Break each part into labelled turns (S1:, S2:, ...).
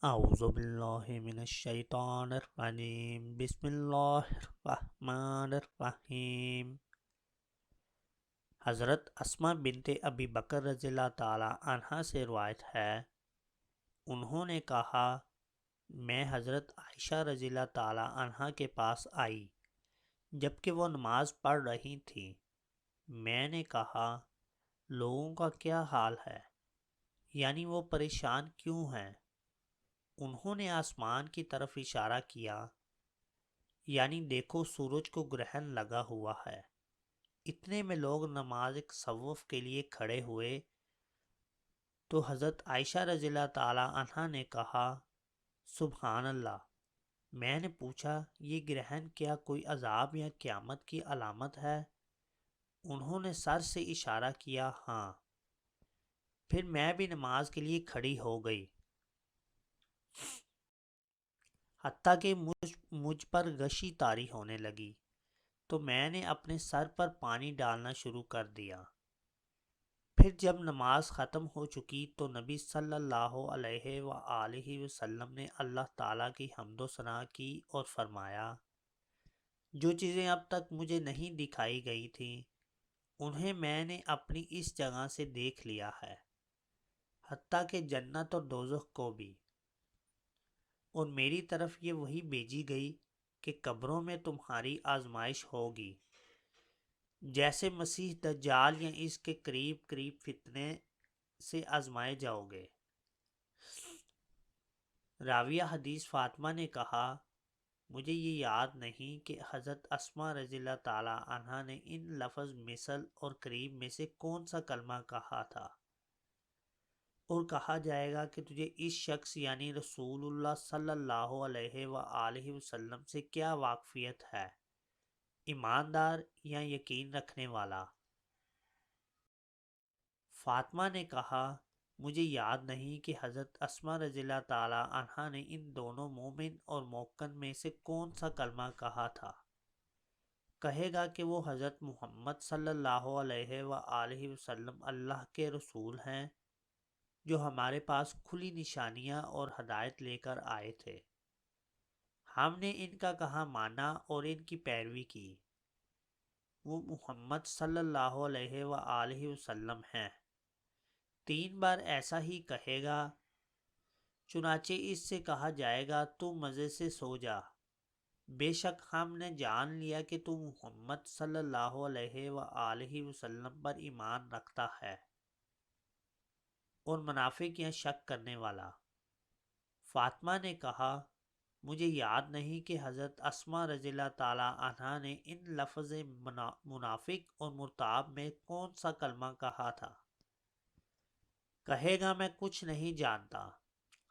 S1: اعوذ باللہ من الشیطان الرجیم بسم اللہ الرحمن الرحیم۔ حضرت اسماء بنت ابی بکر رضی اللہ تعالی عنہ سے روایت ہے، انہوں نے کہا میں حضرت عائشہ رضی اللہ تعالی عنہ کے پاس آئی جبکہ وہ نماز پڑھ رہی تھی۔ میں نے کہا لوگوں کا کیا حال ہے، یعنی وہ پریشان کیوں ہیں؟ انہوں نے آسمان کی طرف اشارہ کیا، یعنی دیکھو سورج کو گرہن لگا ہوا ہے۔ اتنے میں لوگ نماز تصوف کے لیے کھڑے ہوئے تو حضرت عائشہ رضی اللہ تعالی عنہ نے کہا سبحان اللہ۔ میں نے پوچھا یہ گرہن کیا کوئی عذاب یا قیامت کی علامت ہے؟ انہوں نے سر سے اشارہ کیا ہاں۔ پھر میں بھی نماز کے لیے کھڑی ہو گئی، حتیٰ کہ مجھ پر غشی طاری ہونے لگی تو میں نے اپنے سر پر پانی ڈالنا شروع کر دیا۔ پھر جب نماز ختم ہو چکی تو نبی صلی اللہ علیہ وآلہ وسلم نے اللہ تعالیٰ کی حمد و ثنا کی اور فرمایا جو چیزیں اب تک مجھے نہیں دکھائی گئی تھیں انہیں میں نے اپنی اس جگہ سے دیکھ لیا ہے، حتیٰ کہ جنت اور دوزخ کو بھی، اور میری طرف یہ وحی بھیجی گئی کہ قبروں میں تمہاری آزمائش ہوگی، جیسے مسیح دجال یا اس کے قریب فتنے سے آزمائے جاؤ گے۔ راویہ حدیث فاطمہ نے کہا مجھے یہ یاد نہیں کہ حضرت اسماء رضی اللہ تعالی عنہ نے ان لفظ مثل اور قریب میں سے کون سا کلمہ کہا تھا، اور کہا جائے گا کہ تجھے اس شخص یعنی رسول اللہ صلی اللہ علیہ وآلہ وسلم سے کیا واقفیت ہے، ایماندار یا یقین رکھنے والا؟ فاطمہ نے کہا مجھے یاد نہیں کہ حضرت اسماء رضی اللہ تعالی عنہ نے ان دونوں مومن اور موقن میں سے کون سا کلمہ کہا تھا۔ کہے گا کہ وہ حضرت محمد صلی اللہ علیہ وآلہ وسلم اللہ کے رسول ہیں جو ہمارے پاس کھلی نشانیاں اور ہدایت لے کر آئے تھے، ہم نے ان کا کہا مانا اور ان کی پیروی کی، وہ محمد صلی اللہ علیہ وآلہ وسلم ہیں۔ 3 بار ایسا ہی کہے گا، چنانچہ اس سے کہا جائے گا تو مزے سے سو جا، بے شک ہم نے جان لیا کہ تو محمد صلی اللہ علیہ وآلہ وسلم پر ایمان رکھتا ہے، اور منافق یا شک کرنے والا۔ فاطمہ نے کہا مجھے یاد نہیں کہ حضرت اسماء رضی اللہ تعالی عنہ نے ان لفظ منافق اور مرتاب میں کون سا کلمہ کہا تھا۔ کہے گا میں کچھ نہیں جانتا،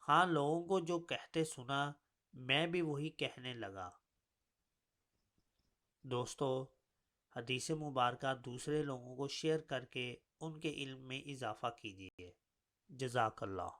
S1: ہاں لوگوں کو جو کہتے سنا میں بھی وہی کہنے لگا۔ دوستو، حدیث مبارکہ دوسرے لوگوں کو شیئر کر کے ان کے علم میں اضافہ کیجیے۔ جزاک اللہ۔